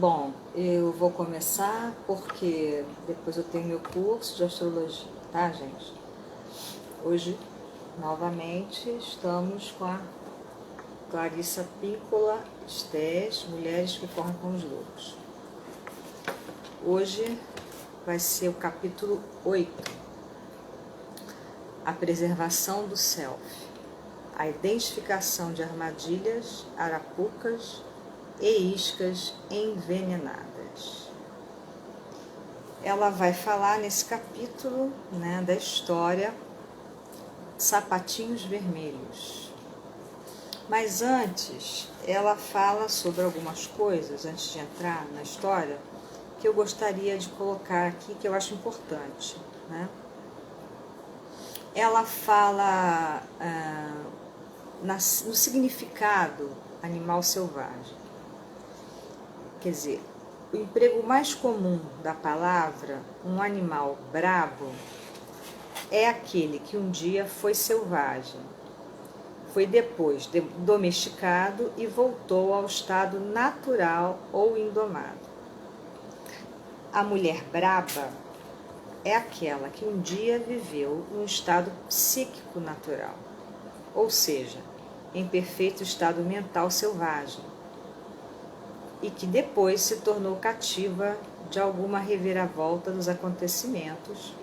Bom, eu vou começar porque depois eu tenho meu curso de astrologia, tá, gente? Hoje, novamente, estamos com a Clarissa Piccola Estés, Mulheres que Correm com os Lobos. Hoje vai ser o capítulo 8, a preservação do self, a identificação de armadilhas, arapucas e iscas envenenadas. Ela vai falar nesse capítulo, da história Sapatinhos Vermelhos. Mas antes, ela fala sobre algumas coisas, antes de entrar na história, que eu gostaria de colocar aqui, que eu acho importante. Ela fala no significado animal selvagem. Quer dizer, o emprego mais comum da palavra, um animal brabo, é aquele que um dia foi selvagem, foi depois domesticado e voltou ao estado natural ou indomado. A mulher braba é aquela que um dia viveu num estado psíquico natural, ou seja, em perfeito estado mental selvagem, e que depois se tornou cativa de alguma reviravolta dos acontecimentos,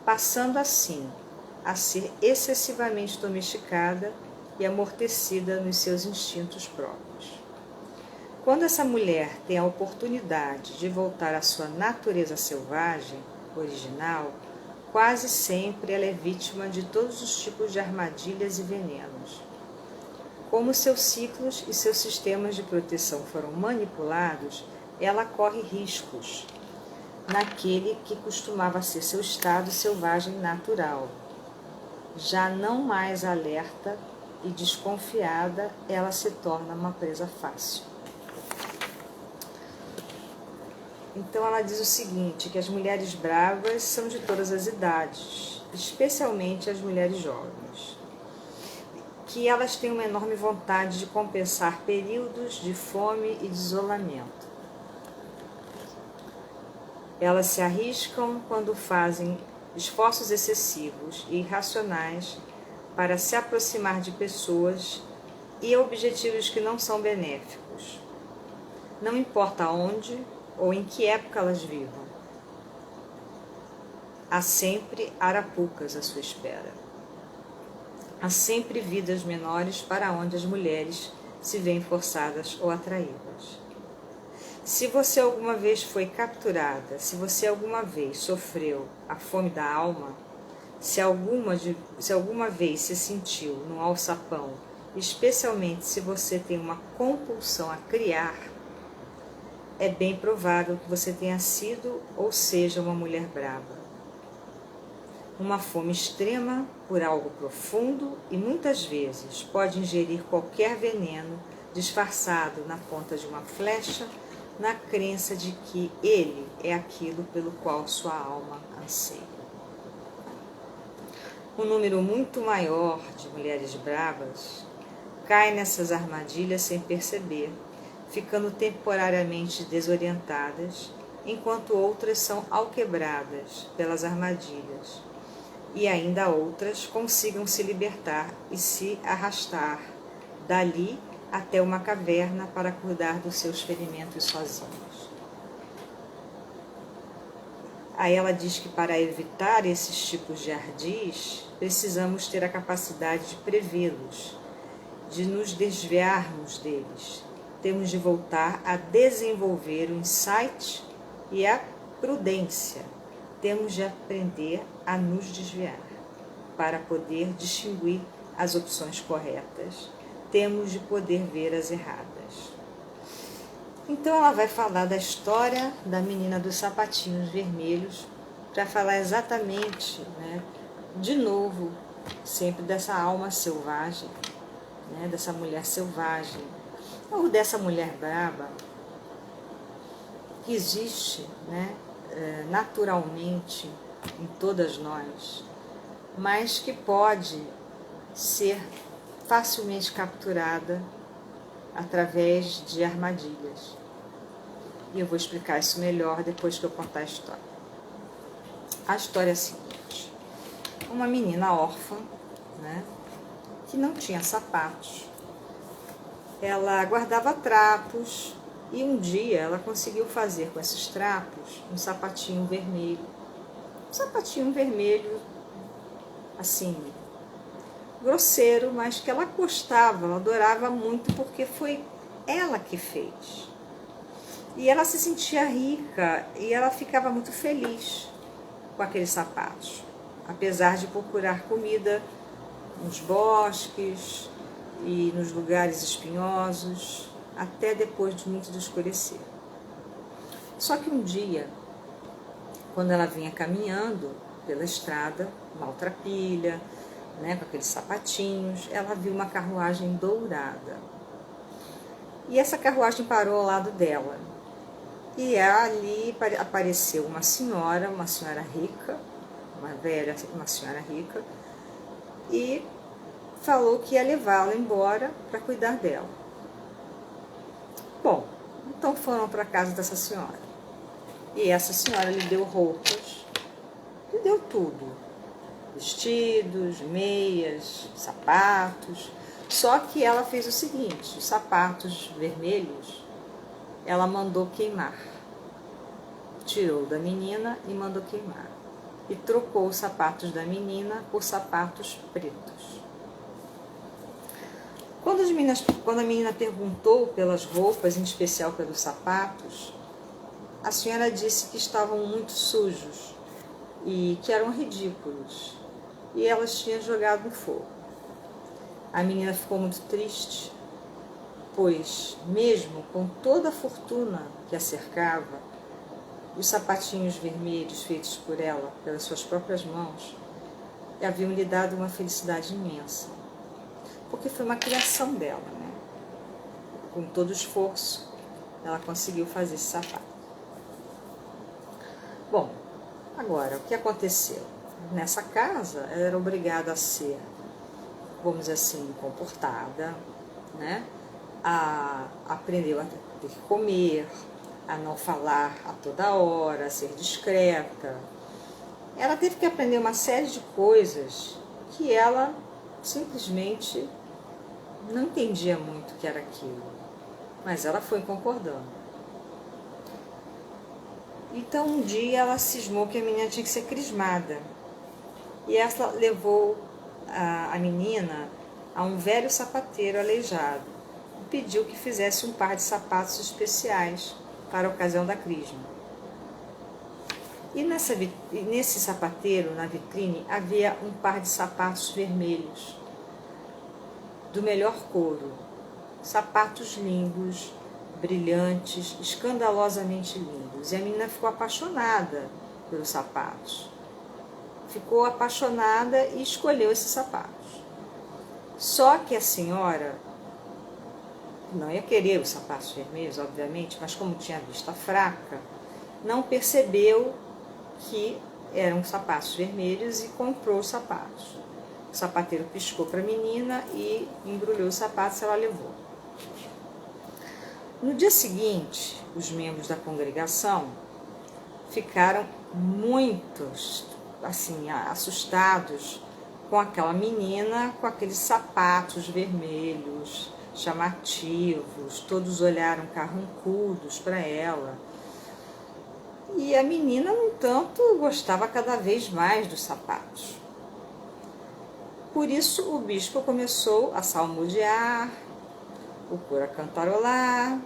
passando assim a ser excessivamente domesticada e amortecida nos seus instintos próprios. Quando essa mulher tem a oportunidade de voltar à sua natureza selvagem, original, quase sempre ela é vítima de todos os tipos de armadilhas e venenos. Como seus ciclos e seus sistemas de proteção foram manipulados, ela corre riscos naquele que costumava ser seu estado selvagem natural. Já não mais alerta e desconfiada, ela se torna uma presa fácil. Então ela diz o seguinte, que as mulheres bravas são de todas as idades, especialmente as mulheres jovens, que elas têm uma enorme vontade de compensar períodos de fome e de isolamento. Elas se arriscam quando fazem esforços excessivos e irracionais para se aproximar de pessoas e objetivos que não são benéficos. Não importa onde ou em que época elas vivam. Há sempre arapucas à sua espera. Há sempre vidas menores para onde as mulheres se veem forçadas ou atraídas. Se você alguma vez foi capturada, se você alguma vez sofreu a fome da alma, se alguma vez se sentiu num alçapão, especialmente se você tem uma compulsão a criar, é bem provável que você tenha sido ou seja uma mulher brava. Uma fome extrema por algo profundo e muitas vezes pode ingerir qualquer veneno disfarçado na ponta de uma flecha, na crença de que ele é aquilo pelo qual sua alma anseia. Um número muito maior de mulheres bravas cai nessas armadilhas sem perceber, ficando temporariamente desorientadas, enquanto outras são alquebradas pelas armadilhas, e ainda outras consigam se libertar e se arrastar dali até uma caverna para cuidar dos seus ferimentos sozinhos. Aí ela diz que para evitar esses tipos de ardis, precisamos ter a capacidade de prevê-los, de nos desviarmos deles. Temos de voltar a desenvolver o insight e a prudência. Temos de aprender a nos desviar. Para poder distinguir as opções corretas, temos de poder ver as erradas. Então ela vai falar da história da menina dos sapatinhos vermelhos, para falar exatamente, de novo, sempre dessa alma selvagem, dessa mulher selvagem, ou dessa mulher braba, que existe, naturalmente em todas nós, mas que pode ser facilmente capturada através de armadilhas. E eu vou explicar isso melhor depois que eu contar a história. A história é a seguinte: uma menina órfã, né, que não tinha sapatos, ela guardava trapos e um dia ela conseguiu fazer com esses trapos um sapatinho vermelho. Um sapatinho vermelho, assim, grosseiro, mas que ela gostava, ela adorava muito porque foi ela que fez. E ela se sentia rica e ela ficava muito feliz com aqueles sapatos, apesar de procurar comida nos bosques e nos lugares espinhosos, até depois de muito escurecer. Só que um dia, quando ela vinha caminhando pela estrada, maltrapilha, né, com aqueles sapatinhos, ela viu uma carruagem dourada. E essa carruagem parou ao lado dela. E ali apareceu uma senhora rica, uma senhora rica, e falou que ia levá-la embora para cuidar dela. Bom, então foram para a casa dessa senhora. E essa senhora lhe deu roupas, lhe deu tudo. Vestidos, meias, sapatos. Só que ela fez o seguinte: os sapatos vermelhos ela mandou queimar. Tirou da menina e mandou queimar. E trocou os sapatos da menina por sapatos pretos. Quando a menina perguntou pelas roupas, em especial pelos sapatos, a senhora disse que estavam muito sujos e que eram ridículos. E elas tinham jogado no fogo. A menina ficou muito triste, pois, mesmo com toda a fortuna que a cercava, os sapatinhos vermelhos feitos por ela, pelas suas próprias mãos, haviam lhe dado uma felicidade imensa, porque foi uma criação dela, né? Com todo esforço, ela conseguiu fazer esse sapato. Bom, agora, o que aconteceu? Nessa casa, ela era obrigada a ser, vamos dizer assim, comportada, né? Aprendeu a ter que comer, a não falar a toda hora, a ser discreta. Ela teve que aprender uma série de coisas que ela simplesmente não entendia muito o que era aquilo, mas ela foi concordando. Então um dia ela cismou que a menina tinha que ser crismada. E ela levou a menina a um velho sapateiro aleijado e pediu que fizesse um par de sapatos especiais para a ocasião da crisma. E nesse sapateiro, na vitrine, havia um par de sapatos vermelhos, do melhor couro, sapatos lindos, brilhantes, escandalosamente lindos. E a menina ficou apaixonada pelos sapatos. Ficou apaixonada e escolheu esses sapatos. Só que a senhora não ia querer os sapatos vermelhos, obviamente, mas como tinha vista fraca, não percebeu que eram sapatos vermelhos e comprou os sapatos. O sapateiro piscou para a menina e embrulhou os sapatos e ela levou. No dia seguinte, os membros da congregação ficaram muito assim, assustados com aquela menina com aqueles sapatos vermelhos, chamativos, todos olharam carrancudos para ela. E a menina, no entanto, gostava cada vez mais dos sapatos. Por isso, o bispo começou a salmodiar, o coro a cantarolar,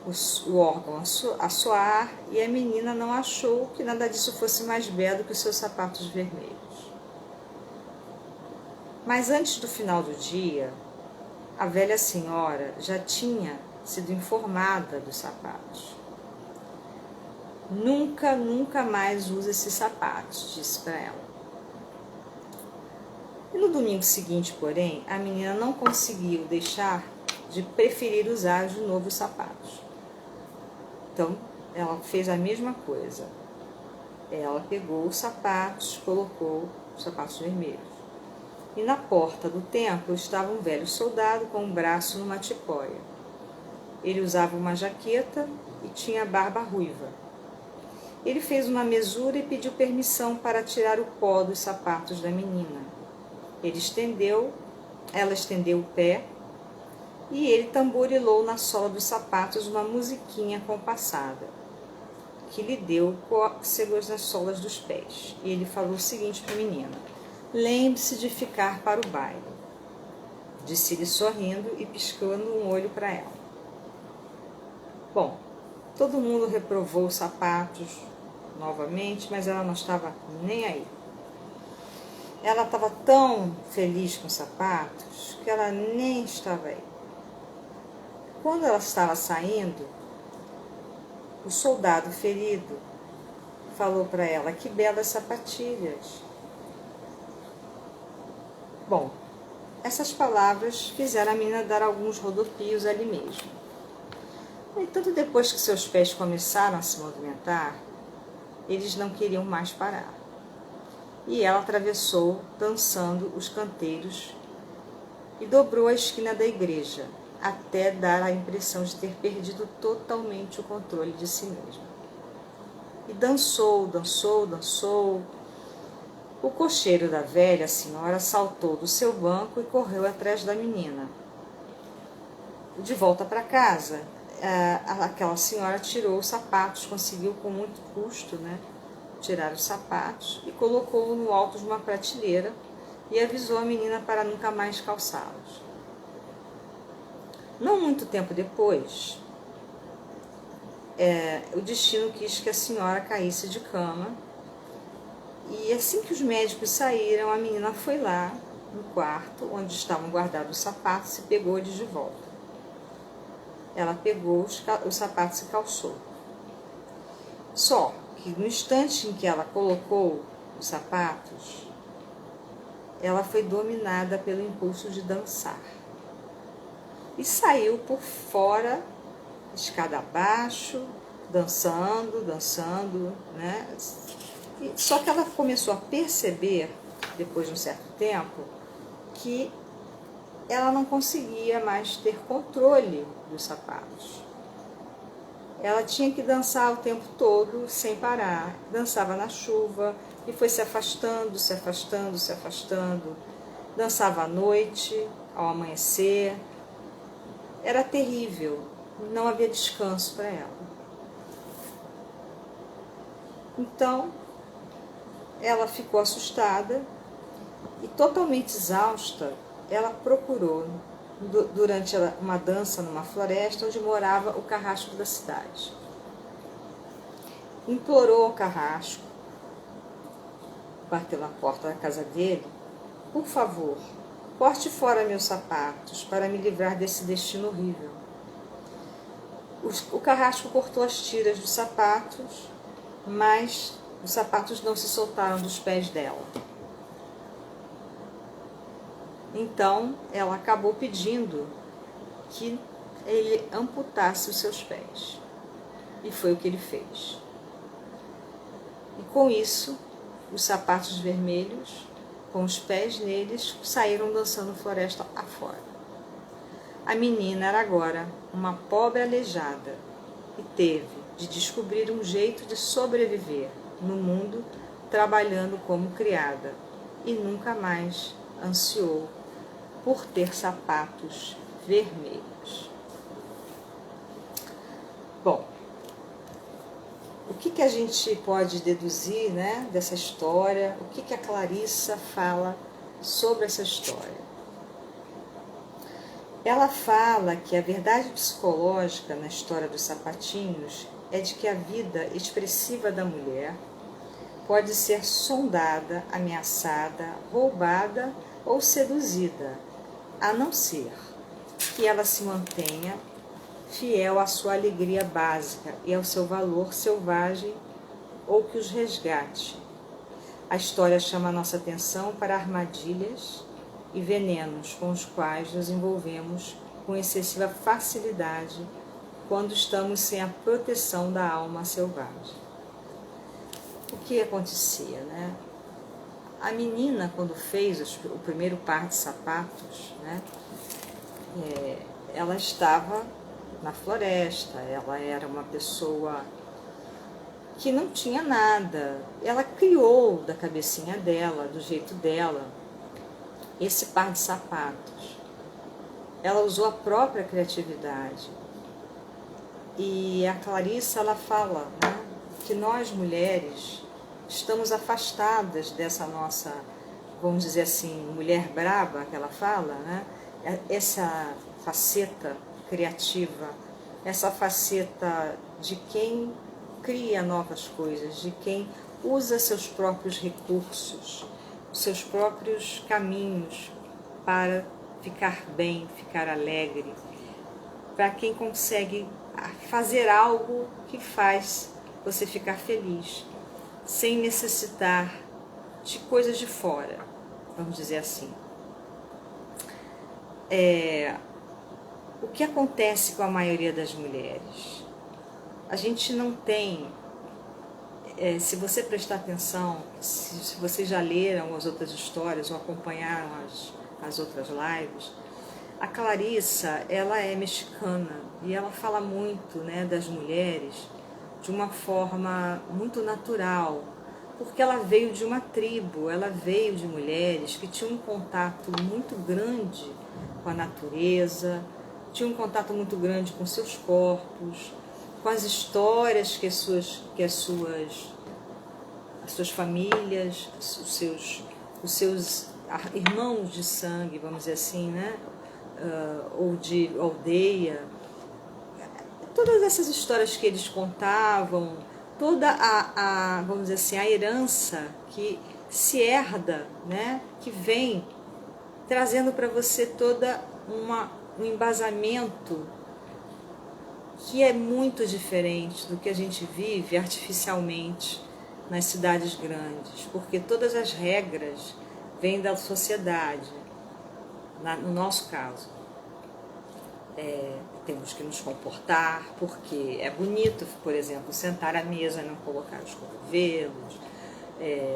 o órgão a soar, e a menina não achou que nada disso fosse mais belo que os seus sapatos vermelhos. Mas antes do final do dia, a velha senhora já tinha sido informada dos sapatos. Nunca, nunca mais use esses sapatos, disse para ela. E no domingo seguinte, porém, a menina não conseguiu deixar de preferir usar de novo os sapatos. Então, ela fez a mesma coisa. Ela pegou os sapatos, colocou os sapatos vermelhos. E na porta do templo estava um velho soldado com um braço numa tipóia. Ele usava uma jaqueta e tinha barba ruiva. Ele fez uma mesura e pediu permissão para tirar o pó dos sapatos da menina. Ela estendeu o pé e ele tamborilou na sola dos sapatos uma musiquinha compassada, que lhe deu cócegas nas solas dos pés. E ele falou o seguinte para a menina: lembre-se de ficar para o baile. Disse-lhe sorrindo e piscando um olho para ela. Bom, todo mundo reprovou os sapatos novamente, mas ela não estava nem aí. Ela estava tão feliz com os sapatos que ela nem estava aí. Quando ela estava saindo, o soldado ferido falou para ela: que belas sapatilhas. Bom, essas palavras fizeram a menina dar alguns rodopios ali mesmo. No entanto, depois que seus pés começaram a se movimentar, eles não queriam mais parar. E ela atravessou, dançando os canteiros, e dobrou a esquina da igreja, até dar a impressão de ter perdido totalmente o controle de si mesma. E dançou, dançou, dançou. O cocheiro da velha senhora saltou do seu banco e correu atrás da menina. De volta para casa, aquela senhora tirou os sapatos, conseguiu com muito custo, tirar os sapatos e colocou-o no alto de uma prateleira e avisou a menina para nunca mais calçá-los. Não muito tempo depois, o destino quis que a senhora caísse de cama. E assim que os médicos saíram, a menina foi lá no quarto onde estavam guardados os sapatos e pegou-eles de volta. Ela pegou os sapatos e calçou. Só que no instante em que ela colocou os sapatos, ela foi dominada pelo impulso de dançar. E saiu por fora, escada abaixo, dançando, Só que ela começou a perceber, depois de um certo tempo, que ela não conseguia mais ter controle dos sapatos. Ela tinha que dançar o tempo todo, sem parar. Dançava na chuva e foi se afastando, se afastando, se afastando. Dançava à noite, ao amanhecer. Era terrível, não havia descanso para ela. Então, ela ficou assustada e totalmente exausta, ela procurou, durante uma dança numa floresta onde morava o carrasco da cidade. Implorou ao carrasco, bateu na porta da casa dele: por favor, corte fora meus sapatos para me livrar desse destino horrível. O carrasco cortou as tiras dos sapatos, mas os sapatos não se soltaram dos pés dela. Então, ela acabou pedindo que ele amputasse os seus pés. E foi o que ele fez. E com isso, os sapatos vermelhos, com os pés neles, saíram dançando floresta afora. A menina era agora uma pobre aleijada e teve de descobrir um jeito de sobreviver no mundo trabalhando como criada e nunca mais ansiou por ter sapatos vermelhos. Bom, o que a gente pode deduzir, dessa história? O que a Clarissa fala sobre essa história? Ela fala que a verdade psicológica na história dos sapatinhos é de que a vida expressiva da mulher pode ser sondada, ameaçada, roubada ou seduzida, a não ser que ela se mantenha fiel à sua alegria básica e ao seu valor selvagem, ou que os resgate. A história chama a nossa atenção para armadilhas e venenos com os quais nos envolvemos com excessiva facilidade quando estamos sem a proteção da alma selvagem. O que acontecia, A menina, quando fez o primeiro par de sapatos, ela estava na floresta, ela era uma pessoa que não tinha nada. Ela criou da cabecinha dela, do jeito dela, esse par de sapatos. Ela usou a própria criatividade. E a Clarissa, ela fala, né, que nós mulheres estamos afastadas dessa nossa, vamos dizer assim, mulher braba que ela fala, né? Essa faceta criativa, essa faceta de quem cria novas coisas, de quem usa seus próprios recursos, seus próprios caminhos para ficar bem, ficar alegre, para quem consegue fazer algo que faz você ficar feliz, sem necessitar de coisas de fora, vamos dizer assim. O que acontece com a maioria das mulheres? A gente não tem, se você prestar atenção, se vocês já leram as outras histórias ou acompanharam as outras lives, a Clarissa, ela é mexicana e ela fala muito, né, das mulheres de uma forma muito natural, porque ela veio de uma tribo, ela veio de mulheres que tinham um contato muito grande com a natureza, tinham um contato muito grande com seus corpos, com as histórias que as suas famílias, os seus irmãos de sangue, vamos dizer assim, né? Ou de aldeia, todas essas histórias que eles contavam, toda vamos dizer assim, a herança que se herda, né? Que vem trazendo para você toda um embasamento que é muito diferente do que a gente vive artificialmente nas cidades grandes, porque todas as regras vêm da sociedade. No nosso caso, temos que nos comportar, porque é bonito, por exemplo, sentar à mesa e não colocar os cotovelos,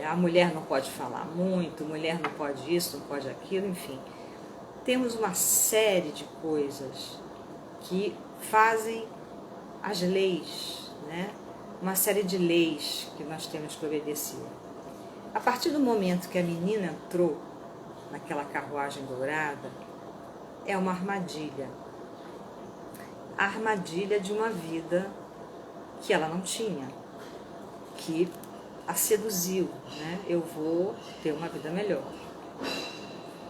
a mulher não pode falar muito, a mulher não pode isso, não pode aquilo, enfim. Temos uma série de coisas que fazem as leis, né? Uma série de leis que nós temos que obedecer. A partir do momento que a menina entrou naquela carruagem dourada, é uma armadilha. A armadilha de uma vida que ela não tinha, que a seduziu, né? Eu vou ter uma vida melhor.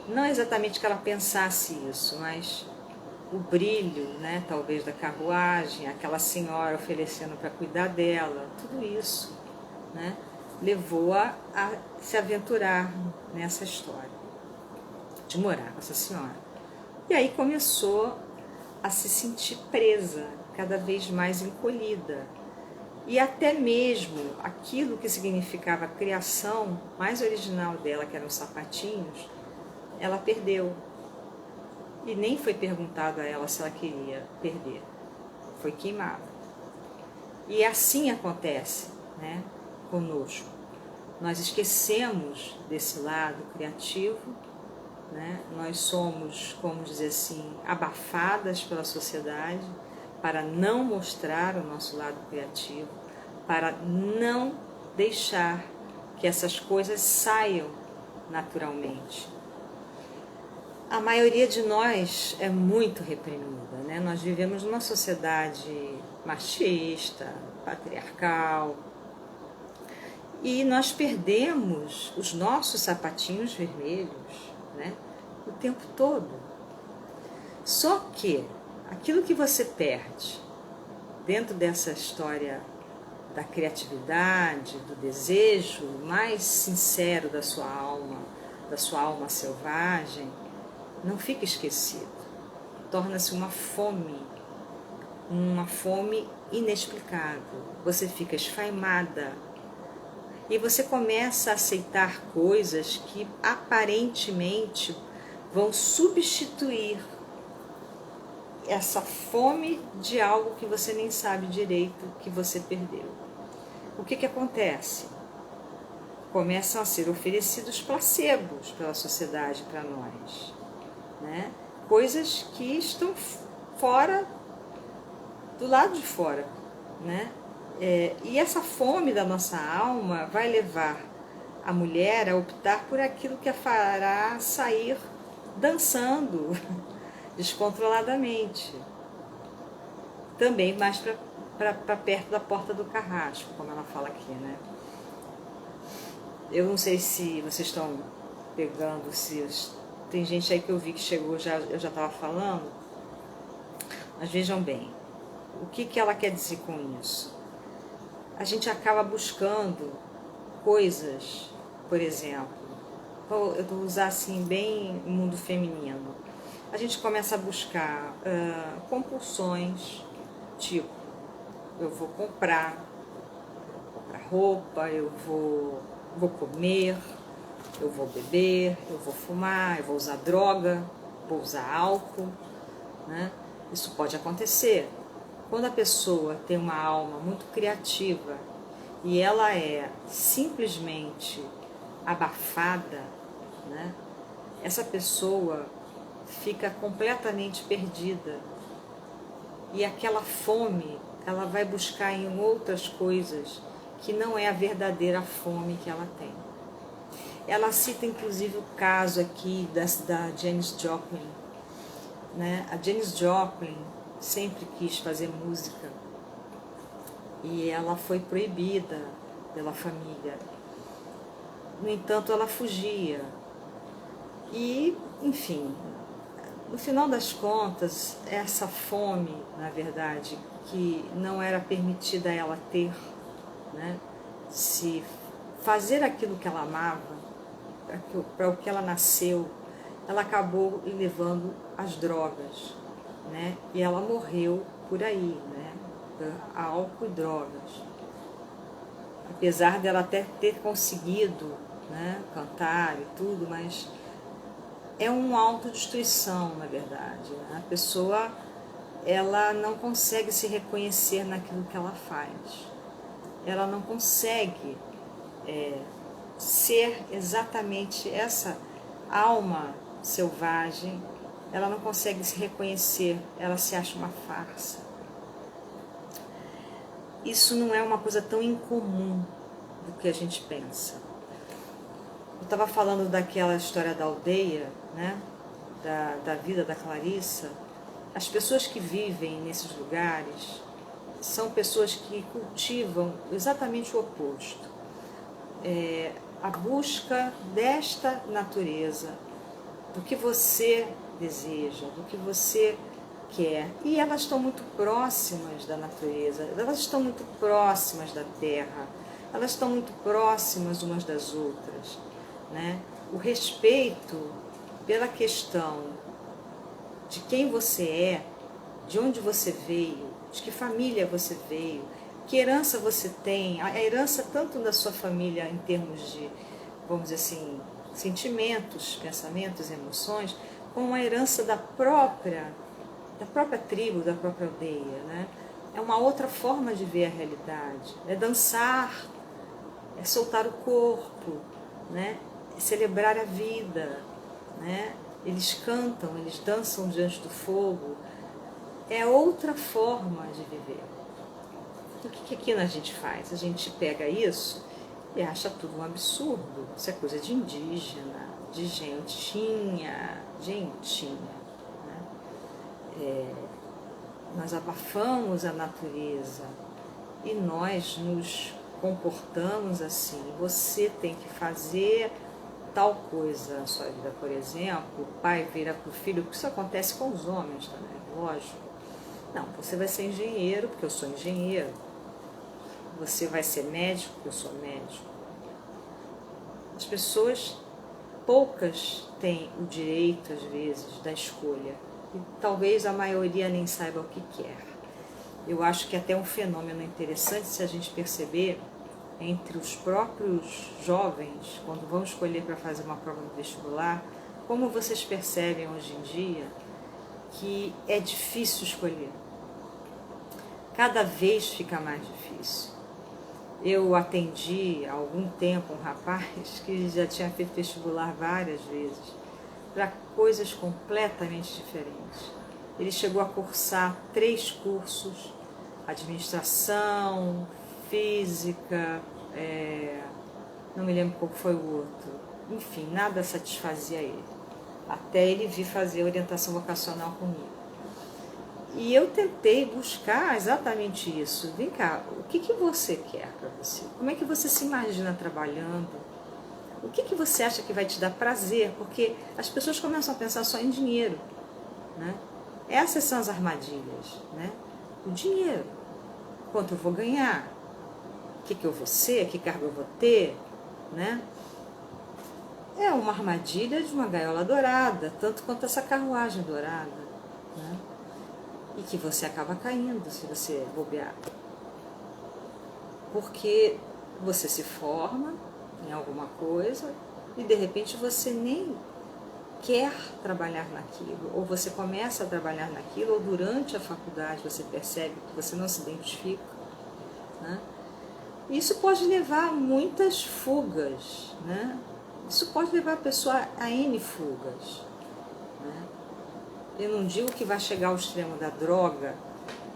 Não exatamente que ela pensasse isso, mas o brilho, né, talvez da carruagem, aquela senhora oferecendo para cuidar dela, tudo isso, né, levou-a a se aventurar nessa história de morar com essa senhora. E aí começou a se sentir presa, cada vez mais encolhida. E até mesmo aquilo que significava a criação mais original dela, que eram os sapatinhos, ela perdeu. E nem foi perguntado a ela se ela queria perder. Foi queimada. E assim acontece, né, conosco. Nós esquecemos desse lado criativo, né? Nós somos, como dizer assim, abafadas pela sociedade para não mostrar o nosso lado criativo, para não deixar que essas coisas saiam naturalmente. A maioria de nós é muito reprimida, né? Nós vivemos numa sociedade machista, patriarcal, e nós perdemos os nossos sapatinhos vermelhos, né, o tempo todo. Só que aquilo que você perde dentro dessa história da criatividade, do desejo mais sincero da sua alma selvagem, não fica esquecido. Torna-se uma fome inexplicável. Você fica esfaimada e você começa a aceitar coisas que aparentemente vão substituir essa fome de algo que você nem sabe direito que você perdeu. O que acontece? Começam a ser oferecidos placebos pela sociedade para nós, né? Coisas que estão fora do lado de fora, né? E essa fome da nossa alma vai levar a mulher a optar por aquilo que a fará sair dançando descontroladamente. Também mais para perto da porta do carrasco, como ela fala aqui, né? Eu não sei se vocês estão pegando, tem gente aí que eu vi que chegou, eu já estava falando, mas vejam bem, o que ela quer dizer com isso? A gente acaba buscando coisas, por exemplo, eu vou usar assim bem o mundo feminino, a gente começa a buscar compulsões, tipo, eu vou comprar roupa, eu vou comer, eu vou beber, eu vou fumar, eu vou usar droga, vou usar álcool, né? Isso pode acontecer. Quando a pessoa tem uma alma muito criativa e ela é simplesmente abafada, né? Essa pessoa fica completamente perdida. E aquela fome, ela vai buscar em outras coisas que não é a verdadeira fome que ela tem. Ela cita inclusive o caso aqui da Janis Joplin, né? A Janis Joplin sempre quis fazer música e ela foi proibida pela família. No entanto, ela fugia. E, enfim, no final das contas, essa fome, na verdade, que não era permitida a ela ter, né? Se fazer aquilo que ela amava, para o que ela nasceu, ela acabou levando as drogas, né? E ela morreu por aí, né? Álcool e drogas. Apesar dela até ter conseguido, né, cantar e tudo, mas é uma autodestruição, na verdade, né? A pessoa, ela não consegue se reconhecer naquilo que ela faz. Ela não consegue ser exatamente essa alma selvagem, ela não consegue se reconhecer, ela se acha uma farsa. Isso não é uma coisa tão incomum do que a gente pensa. Eu estava falando daquela história da aldeia, né? Da vida da Clarissa. As pessoas que vivem nesses lugares são pessoas que cultivam exatamente o oposto. A busca desta natureza, do que você deseja, do que você quer. E elas estão muito próximas da natureza, elas estão muito próximas da terra, elas estão muito próximas umas das outras, né? O respeito pela questão de quem você é, de onde você veio, de que família você veio, que herança você tem, a herança tanto da sua família em termos de, vamos dizer assim, sentimentos, pensamentos, emoções, como a herança da própria tribo, da própria aldeia, né? É uma outra forma de ver a realidade, é dançar, é soltar o corpo, né? É celebrar a vida, né? Eles cantam, eles dançam diante do fogo, é outra forma de viver. O que aqui a gente faz? A gente pega isso e acha tudo um absurdo. Isso é coisa de indígena, de gentinha. Né? Nós abafamos a natureza e nós nos comportamos assim. Você tem que fazer tal coisa na sua vida, por exemplo, o pai vira para o filho, porque isso acontece com os homens também, lógico. Não, você vai ser engenheiro, porque eu sou engenheiro. Você vai ser médico, porque eu sou médico. As pessoas, poucas têm o direito, às vezes, da escolha. E talvez a maioria nem saiba o que quer. Eu acho que até um fenômeno interessante se a gente perceber entre os próprios jovens, quando vão escolher para fazer uma prova no vestibular, como vocês percebem hoje em dia que é difícil escolher. Cada vez fica mais difícil. Eu atendi há algum tempo um rapaz que já tinha feito vestibular várias vezes para coisas completamente diferentes. Ele chegou a cursar 3 cursos administração, física, não me lembro qual foi o outro. Enfim, nada satisfazia ele. Até ele vir fazer orientação vocacional comigo. E eu tentei buscar exatamente isso. Vem cá, o que você quer para você? Como é que você se imagina trabalhando? O que você acha que vai te dar prazer? Porque as pessoas começam a pensar só em dinheiro, né? Essas são as armadilhas, né? O dinheiro. Quanto eu vou ganhar? O que eu vou ser? Que cargo eu vou ter? Né? É uma armadilha de uma gaiola dourada, tanto quanto essa carruagem dourada, né? E que você acaba caindo se você bobear. Porque você se forma em alguma coisa e de repente você nem quer trabalhar naquilo, ou você começa a trabalhar naquilo, ou durante a faculdade você percebe que você não se identifica, né? Isso pode levar a muitas fugas, né? Isso pode levar a pessoa a N fugas, né? Eu não digo que vai chegar ao extremo da droga,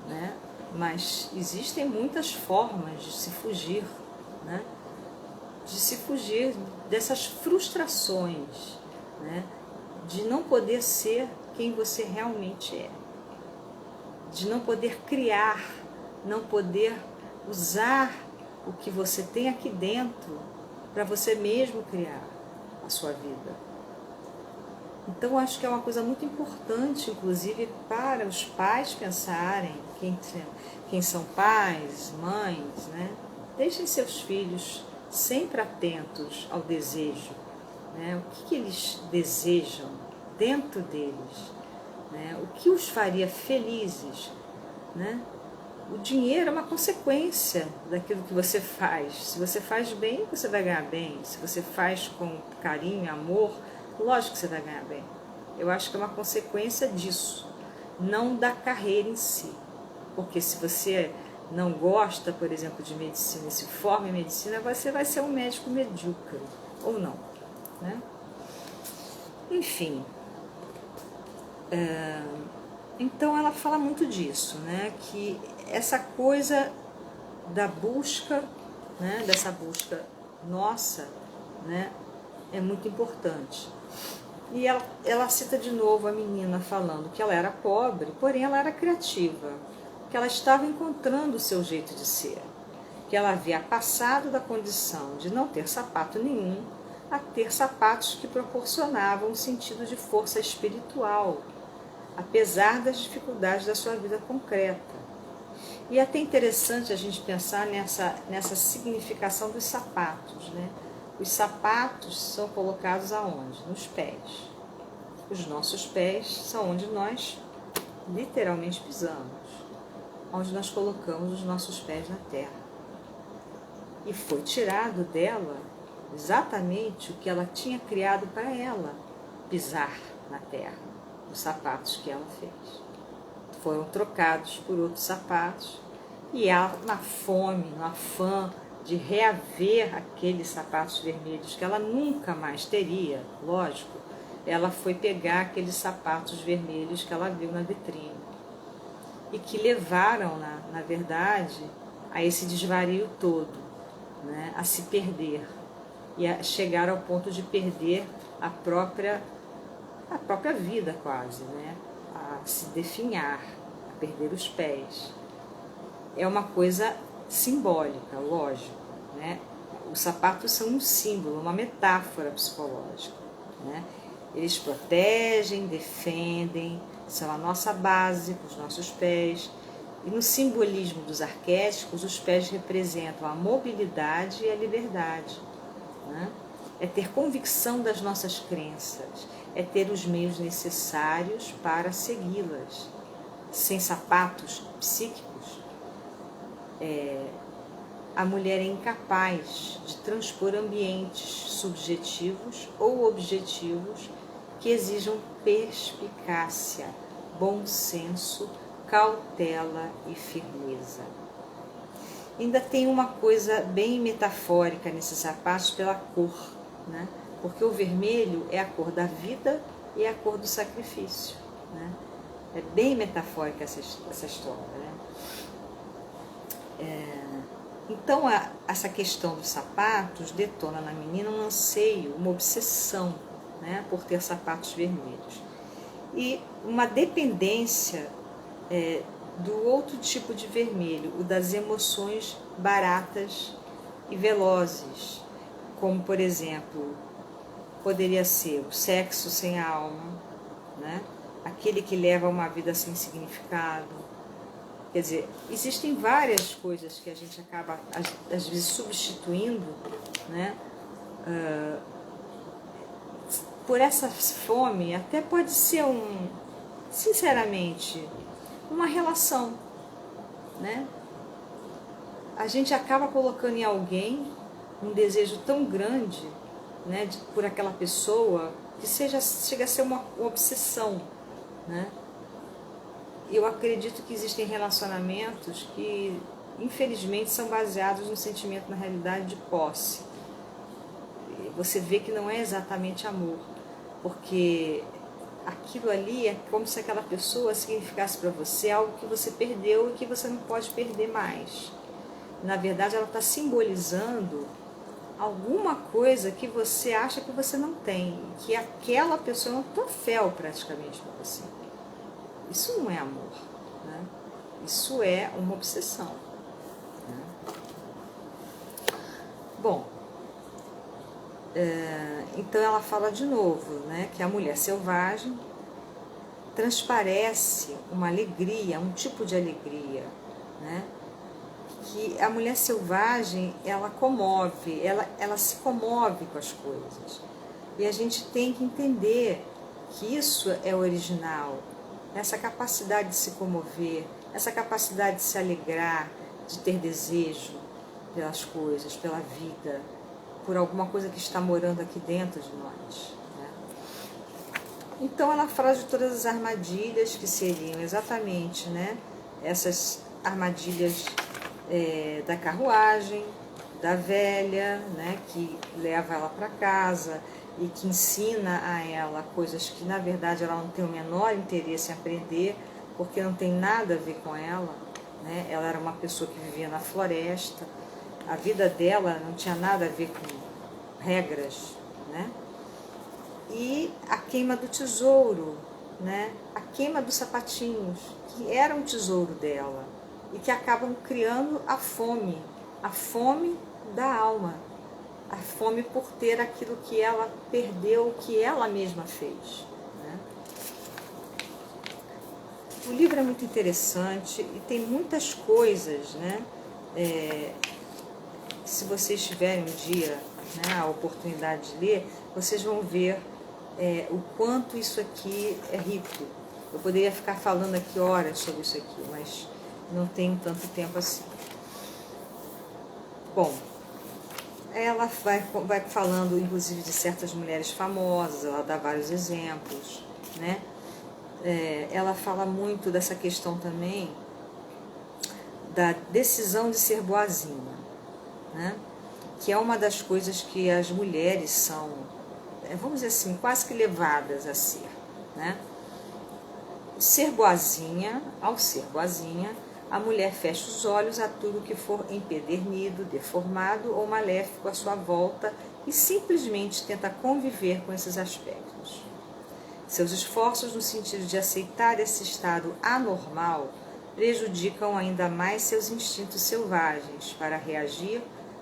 né? Mas existem muitas formas de se fugir, né? De se fugir dessas frustrações, né? De não poder ser quem você realmente é, de não poder criar, não poder usar o que você tem aqui dentro para você mesmo criar a sua vida. Então, acho que é uma coisa muito importante, inclusive, para os pais pensarem, quem são pais, mães, né? Deixem seus filhos sempre atentos ao desejo, né? O que eles desejam dentro deles, né? O que os faria felizes, né? O dinheiro é uma consequência daquilo que você faz. Se você faz bem, você vai ganhar bem. Se você faz com carinho, amor, lógico que você vai ganhar bem. Eu acho que é uma consequência disso, não da carreira em si. Porque se você não gosta, por exemplo, de medicina e se forma em medicina, você vai ser um médico medíocre, ou não, né? Enfim, então ela fala muito disso, né? Que essa coisa da busca, né? Dessa busca nossa, né? É muito importante. E ela cita de novo a menina falando que ela era pobre, porém ela era criativa, que ela estava encontrando o seu jeito de ser, que ela havia passado da condição de não ter sapato nenhum a ter sapatos que proporcionavam um sentido de força espiritual, apesar das dificuldades da sua vida concreta. E é até interessante a gente pensar nessa significação dos sapatos, né? Os sapatos são colocados aonde? Nos pés. Os nossos pés são onde nós literalmente pisamos, onde nós colocamos os nossos pés na terra. E foi tirado dela exatamente o que ela tinha criado para ela pisar na terra, os sapatos que ela fez. Foram trocados por outros sapatos e ela, na fome, no afã de reaver aqueles sapatos vermelhos que ela nunca mais teria, lógico, ela foi pegar aqueles sapatos vermelhos que ela viu na vitrine e que levaram, na verdade, a esse desvario todo, né? A se perder e a chegar ao ponto de perder a própria vida quase, né? A se definhar, a perder os pés. É uma coisa simbólica, lógico, né? Os sapatos são um símbolo, uma metáfora psicológica, né? Eles protegem, defendem, são a nossa base, os nossos pés. E no simbolismo dos arquétipos, os pés representam a mobilidade e a liberdade, né? É ter convicção das nossas crenças, é ter os meios necessários para segui-las. Sem sapatos psíquicos, a mulher é incapaz de transpor ambientes subjetivos ou objetivos que exijam perspicácia, bom senso, cautela e firmeza. Ainda tem uma coisa bem metafórica nesses sapatos pela cor, né? Porque o vermelho é a cor da vida e é a cor do sacrifício, né? É bem metafórica essa história, né? Então, essa questão dos sapatos detona na menina um anseio, uma obsessão, né, por ter sapatos vermelhos. E uma dependência do outro tipo de vermelho, o das emoções baratas e velozes, como, por exemplo, poderia ser o sexo sem alma, né, aquele que leva uma vida sem significado. Quer dizer, existem várias coisas que a gente acaba, às vezes, substituindo, né, por essa fome. Até pode ser sinceramente, uma relação, né? A gente acaba colocando em alguém um desejo tão grande, né, por aquela pessoa, que chega a ser uma obsessão, né? Eu acredito que existem relacionamentos que, infelizmente, são baseados no sentimento, na realidade, de posse. Você vê que não é exatamente amor, porque aquilo ali é como se aquela pessoa significasse para você algo que você perdeu e que você não pode perder mais. Na verdade, ela está simbolizando alguma coisa que você acha que você não tem, que aquela pessoa é um troféu praticamente para você. Isso não é amor, né? Isso é uma obsessão, né? Bom, então ela fala de novo, né, que a mulher selvagem transparece uma alegria, um tipo de alegria, né? Que a mulher selvagem, ela comove, ela se comove com as coisas. E a gente tem que entender que isso é original, essa capacidade de se comover, essa capacidade de se alegrar, de ter desejo pelas coisas, pela vida, por alguma coisa que está morando aqui dentro de nós, né? Então ela fala de todas as armadilhas que seriam exatamente, né, essas armadilhas da carruagem, da velha, né, que leva ela para casa e que ensina a ela coisas que na verdade ela não tem o menor interesse em aprender, porque não tem nada a ver com ela, né? Ela era uma pessoa que vivia na floresta, a vida dela não tinha nada a ver com regras, né? E a queima do tesouro, né? A queima dos sapatinhos, que era um tesouro dela e que acabam criando a fome da alma, a fome por ter aquilo que ela perdeu, que ela mesma fez, né? O livro é muito interessante e tem muitas coisas, né? Se vocês tiverem um dia, né, a oportunidade de ler, vocês vão ver o quanto isso aqui é rico. Eu poderia ficar falando aqui horas sobre isso aqui, mas não tenho tanto tempo assim. Bom, ela vai falando, inclusive, de certas mulheres famosas, ela dá vários exemplos, né? Ela fala muito dessa questão também da decisão de ser boazinha, né? Que é uma das coisas que as mulheres são, vamos dizer assim, quase que levadas a ser, né? Ser boazinha, ao ser boazinha, a mulher fecha os olhos a tudo que for empedernido, deformado ou maléfico à sua volta e simplesmente tenta conviver com esses aspectos. Seus esforços no sentido de aceitar esse estado anormal prejudicam ainda mais seus instintos selvagens para reagir,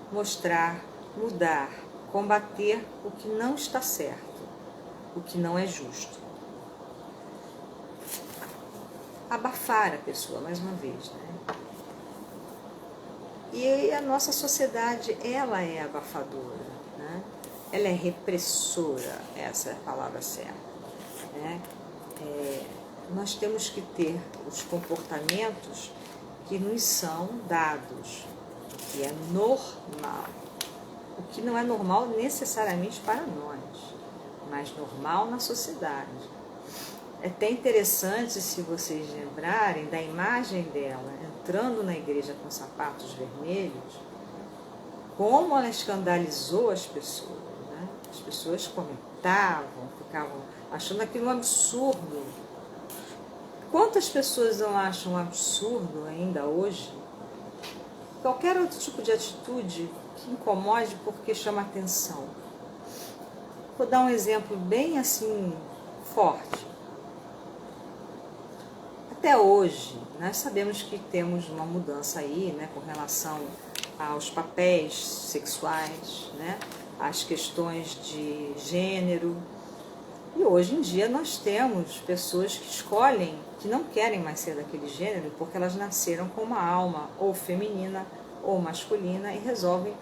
mostrar, mudar, combater o que não está certo, o que não é justo. Abafar a pessoa, mais uma vez, né? E a nossa sociedade, ela é abafadora, né? Ela é repressora, essa é a palavra certa, né? Nós temos que ter os comportamentos que nos são dados, o que é normal. O que não é normal necessariamente para nós, mas normal na sociedade. É até interessante, se vocês lembrarem, da imagem dela entrando na igreja com sapatos vermelhos, como ela escandalizou as pessoas, né? As pessoas comentavam, ficavam achando aquilo um absurdo. Quantas pessoas não acham um absurdo ainda hoje qualquer outro tipo de atitude que incomode porque chama atenção. Vou dar um exemplo bem assim forte. Até hoje, nós sabemos que temos uma mudança aí, né, com relação aos papéis sexuais, né, às questões de gênero. E hoje em dia nós temos pessoas que escolhem, que não querem mais ser daquele gênero, porque elas nasceram com uma alma ou feminina ou masculina e resolvem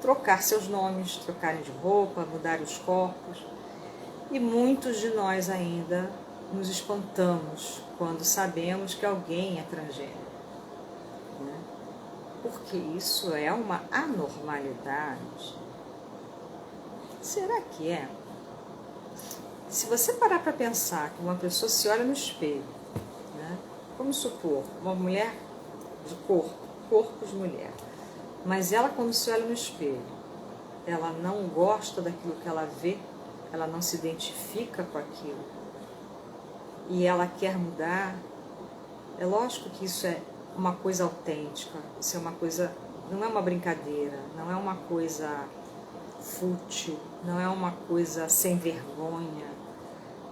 trocar seus nomes, trocarem de roupa, mudar os corpos. E muitos de nós ainda nos espantamos quando sabemos que alguém é transgênero, né? Porque isso é uma anormalidade. Será que é? Se você parar para pensar que uma pessoa se olha no espelho, né? Vamos supor, uma mulher de corpo de mulher, mas ela quando se olha no espelho, ela não gosta daquilo que ela vê, ela não se identifica com aquilo e ela quer mudar, é lógico que isso é uma coisa autêntica, isso é uma coisa, não é uma brincadeira, não é uma coisa fútil, não é uma coisa sem vergonha.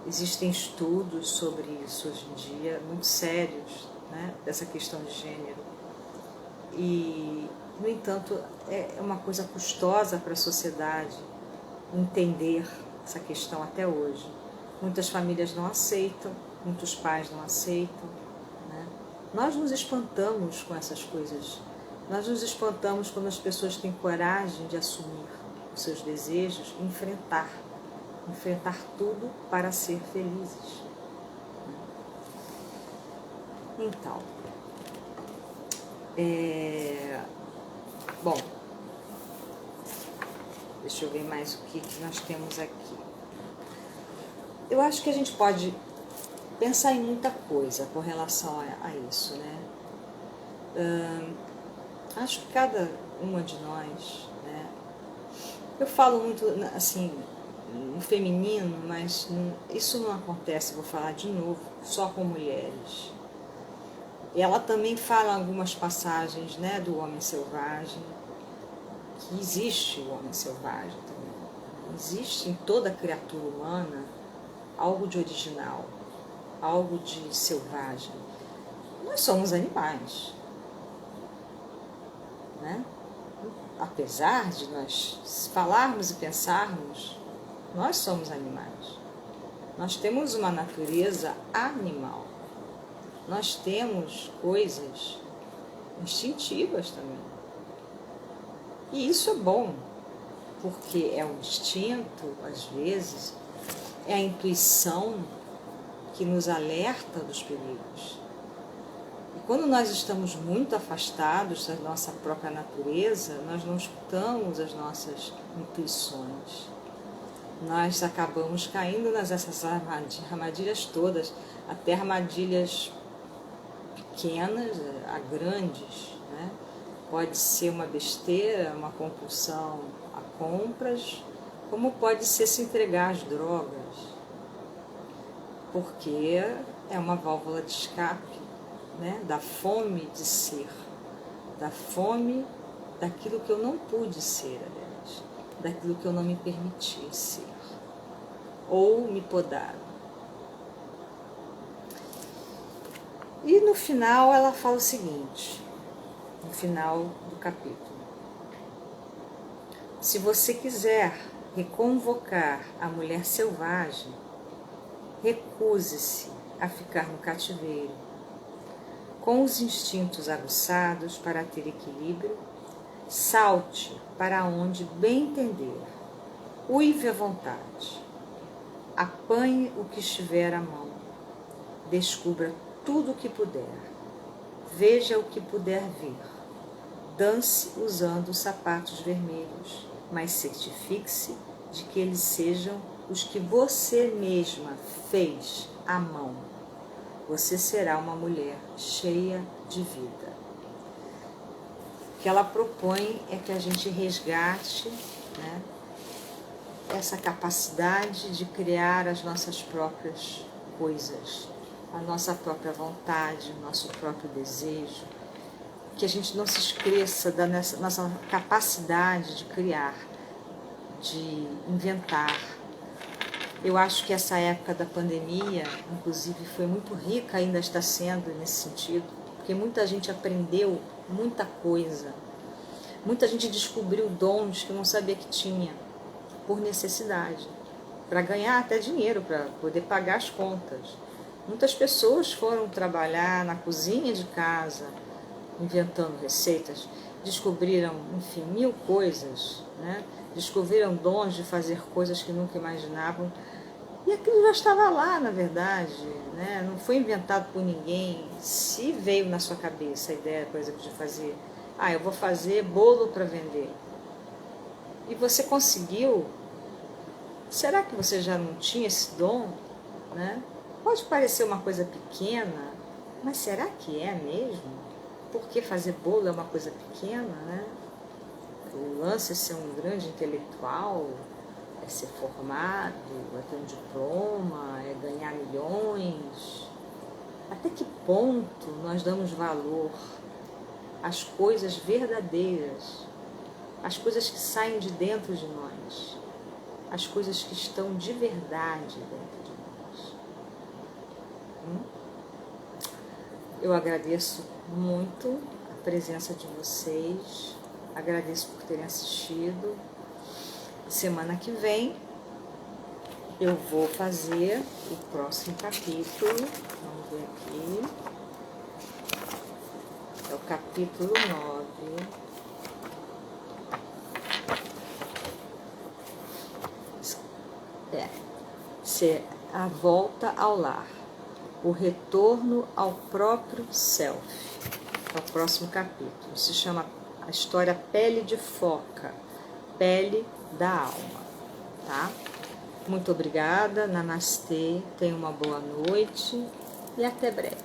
Existem estudos sobre isso hoje em dia, muito sérios, né, dessa questão de gênero. E, no entanto, é uma coisa custosa para a sociedade entender essa questão até hoje. Muitas famílias não aceitam, muitos pais não aceitam, né? Nós nos espantamos com essas coisas. Nós nos espantamos quando as pessoas têm coragem de assumir os seus desejos e enfrentar tudo para ser felizes. Então, bom, deixa eu ver mais o que nós temos aqui. Eu acho que a gente pode pensar em muita coisa com relação a isso, né? Acho que cada uma de nós, né? Eu falo muito assim no feminino, mas isso não acontece, vou falar de novo, só com mulheres. E ela também fala algumas passagens, né, do homem selvagem, que existe o homem selvagem também. Existe em toda criatura humana algo de original, algo de selvagem. Nós somos animais, né? Apesar de nós falarmos e pensarmos, nós somos animais. Nós temos uma natureza animal. Nós temos coisas instintivas também. E isso é bom, porque é o instinto, às vezes, é a intuição que nos alerta dos perigos. E quando nós estamos muito afastados da nossa própria natureza, nós não escutamos as nossas intuições. Nós acabamos caindo nessas armadilhas todas, até armadilhas pequenas a grandes, né? Pode ser uma besteira, uma compulsão a compras, como pode ser se entregar às drogas, porque é uma válvula de escape, né? Da fome de ser, da fome daquilo que eu não pude ser, aliás, daquilo que eu não me permiti ser, ou me podaram. E no final ela fala o seguinte, no final do capítulo: se você quiser reconvocar a mulher selvagem, recuse-se a ficar no cativeiro, com os instintos aguçados para ter equilíbrio, salte para onde bem entender, uive à vontade, apanhe o que estiver à mão, descubra tudo o que puder, veja o que puder vir, dance usando os sapatos vermelhos, mas certifique-se de que eles sejam os que você mesma fez à mão. Você será uma mulher cheia de vida. O que ela propõe é que a gente resgate, né, essa capacidade de criar as nossas próprias coisas, a nossa própria vontade, o nosso próprio desejo, que a gente não se esqueça da nossa capacidade de criar, de inventar. Eu acho que essa época da pandemia, inclusive, foi muito rica, ainda está sendo nesse sentido, porque muita gente aprendeu muita coisa. Muita gente descobriu dons que não sabia que tinha, por necessidade, para ganhar até dinheiro, para poder pagar as contas. Muitas pessoas foram trabalhar na cozinha de casa, inventando receitas, descobriram, enfim, mil coisas, né? Descobriram dons de fazer coisas que nunca imaginavam. E aquilo já estava lá, na verdade, né? Não foi inventado por ninguém. Se veio na sua cabeça a ideia, por exemplo, de fazer, eu vou fazer bolo para vender, e você conseguiu, será que você já não tinha esse dom, né? Pode parecer uma coisa pequena, mas será que é mesmo? Porque fazer bolo é uma coisa pequena, né? O lance é ser um grande intelectual, é ser formado, é ter um diploma, é ganhar milhões. Até que ponto nós damos valor às coisas verdadeiras, às coisas que saem de dentro de nós, às coisas que estão de verdade dentro de nós? Eu agradeço muito a presença de vocês, agradeço por terem assistido. Semana que vem eu vou fazer o próximo capítulo. Vamos ver aqui. É o capítulo 9. Ser a volta ao lar. O retorno ao próprio self. É o próximo capítulo. Se chama a história Pele de Foca. Pele da alma, tá? Muito obrigada, namastê, tenha uma boa noite e até breve.